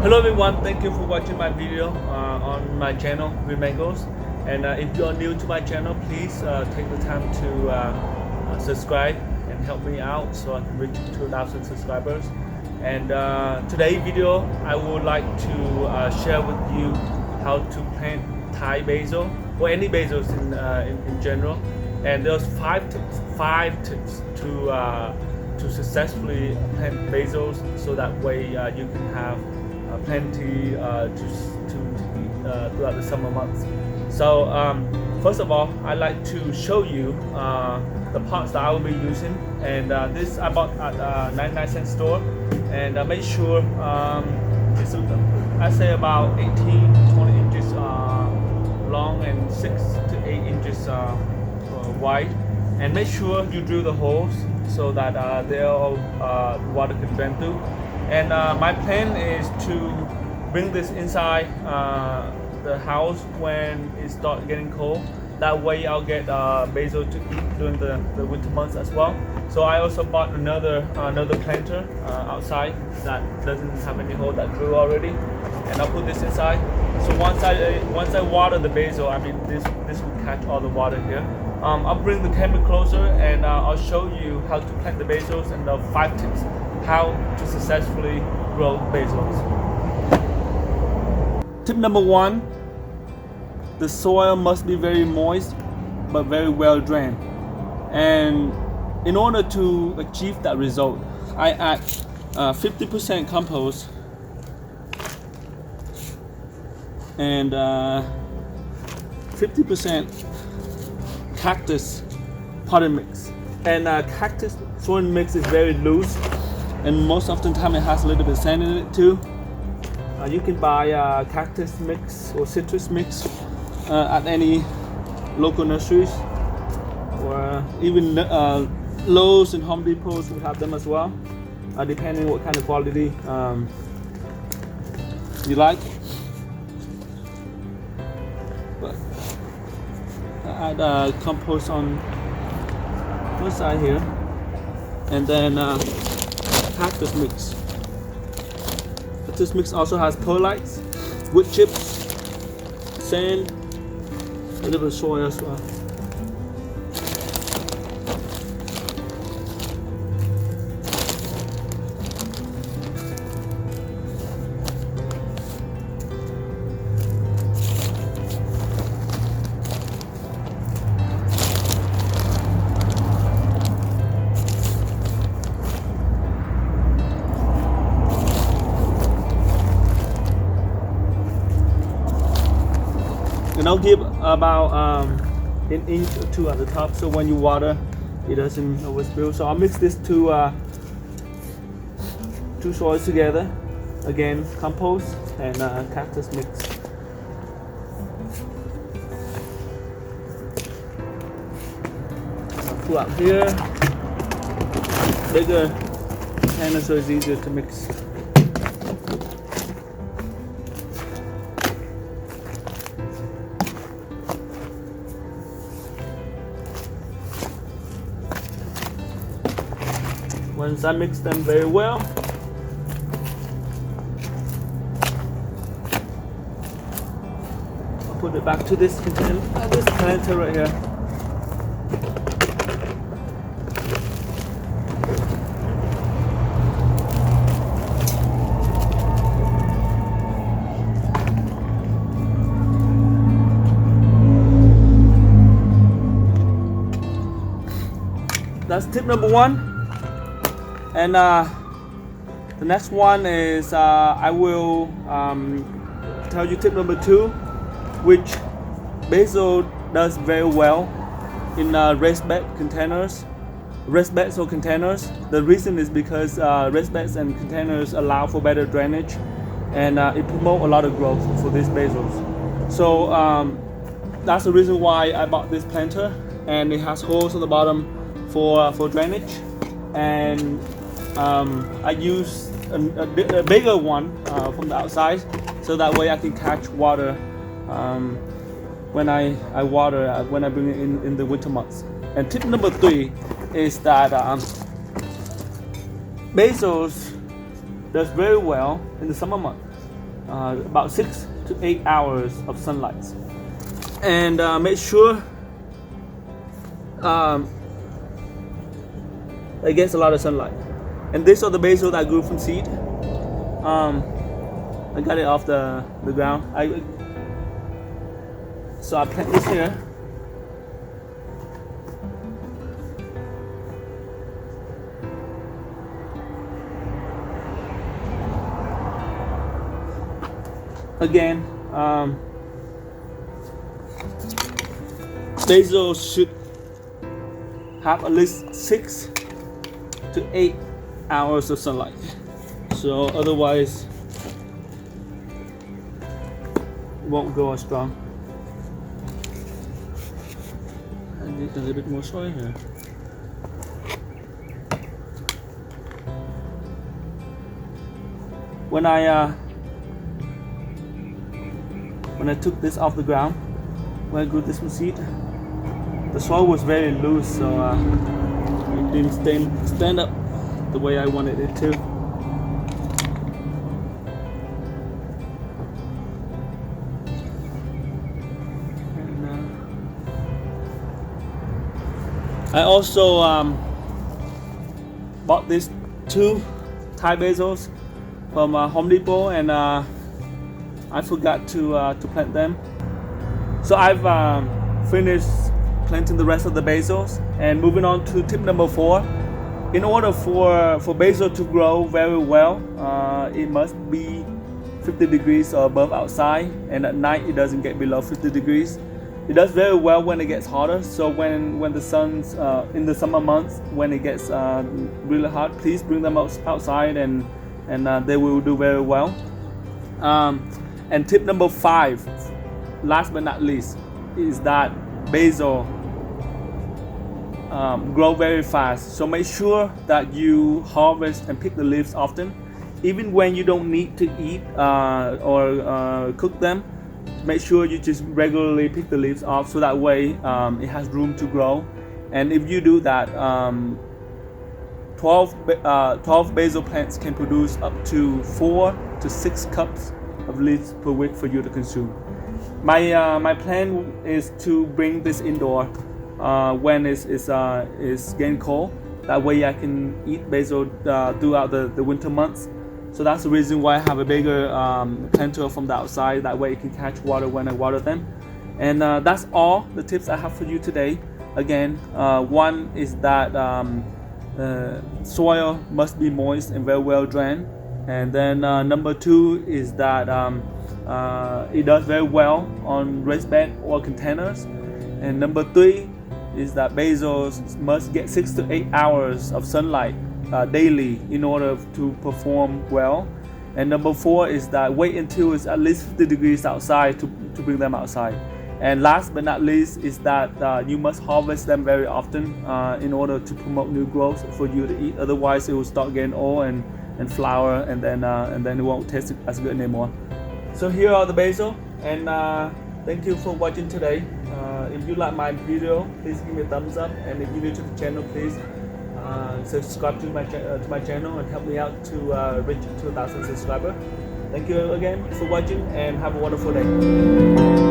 Hello everyone, thank you for watching my video on my channel GreenMangoes. And if you are new to my channel, please take the time to subscribe and help me out so I can reach 2,000 subscribers. And today's video, I would like to share with you how to plant Thai basil or any basils in general. And there's five tips to successfully plant basils, so that way you can have plenty to eat throughout the summer months. So first of all, I like to show you the pots that I will be using, and this I bought at a 99-cent store, and make sure it's I say about 18-20 inches long and 6 to 8 inches wide, and make sure you drill the holes so that water can drain through. And my plan is to bring this inside the house when it starts getting cold. That way I'll get basil to eat during the winter months as well. So I also bought another planter outside that doesn't have any hole, that grew already, and I'll put this inside. So once I water the basil, I mean this will catch all the water here. I'll bring the camera closer and I'll show you how to plant the basils and the 5 tips how to successfully grow basils. Tip number 1, the soil must be very moist but very well drained. And in order to achieve that result, I add 50% compost and 50% cactus potting mix. And cactus soil mix is very loose, and most often time it has a little bit of sand in it too. You can buy cactus mix or citrus mix at any local nurseries, or even Lowe's and Home Depots will have them as well, depending on what kind of quality you like. But I add compost on one side here, and then cactus mix. Cactus mix also has perlites, wood chips, sand, a little bit of soil as well. And I'll give about an inch or 2 at the top, so when you water, it doesn't overspill. So I'll mix this two soils together. Again, compost and cactus mix. I'll pull out here, bigger container, so it's easier to mix. Once I mix them very well, I'll put it back to this container, this planter right here. That's tip number 1. And the next one is I will tell you tip number 2, which basil does very well in raised bed containers. Raised beds or containers. The reason is because raised beds and containers allow for better drainage, and it promotes a lot of growth for these basils. So that's the reason why I bought this planter, and it has holes on the bottom for drainage. And I use a bigger one from the outside, so that way I can catch water when I water when I bring it in the winter months. And tip number 3 is that basils does very well in the summer months. about 6 to 8 hours of sunlight. And make sure it gets a lot of sunlight. And these are the basil that I grew from seed. I got it off the ground. So I plant this here. Again, basil should have at least 6 to 8 hours of sunlight. So otherwise, it won't grow as strong. I need a little bit more soil here. When I took this off the ground, when I grew this from seed, the soil was very loose, so it didn't stand up the way I wanted it to. And, I also bought these 2 Thai Basils from Home Depot, and I forgot to plant them. So I've finished planting the rest of the basils, and moving on to tip number 4. In order for basil to grow very well, it must be 50 degrees or above outside, and at night it doesn't get below 50 degrees. It does very well when it gets hotter. So when the sun's in the summer months, when it gets really hot, please bring them outside, and they will do very well. And tip number 5, last but not least, is that basil grow very fast. So make sure that you harvest and pick the leaves often. Even when you don't need to eat or cook them, make sure you just regularly pick the leaves off, so that way it has room to grow. And if you do that, 12 basil plants can produce up to 4 to 6 cups of leaves per week for you to consume. My plan is to bring this indoor when it's getting cold. That way I can eat basil throughout the winter months. So that's the reason why I have a bigger planter from the outside. That way it can catch water when I water them. And that's all the tips I have for you today. Again, one is that soil must be moist and very well drained. And then number 2 is that it does very well on raised bed or containers. And number 3 is that basil must get 6 to 8 hours of sunlight daily in order to perform well. And number 4 is that wait until it's at least 50 degrees outside to bring them outside. And last but not least is that you must harvest them very often in order to promote new growth for you to eat. Otherwise it will start getting old and flower, and then it won't taste as good anymore. So here are the basil, and thank you for watching today. If you like my video, please give me a thumbs up, and if you're new to the channel, please subscribe to my channel and help me out to reach 2,000 subscribers. Thank you again for watching, and have a wonderful day.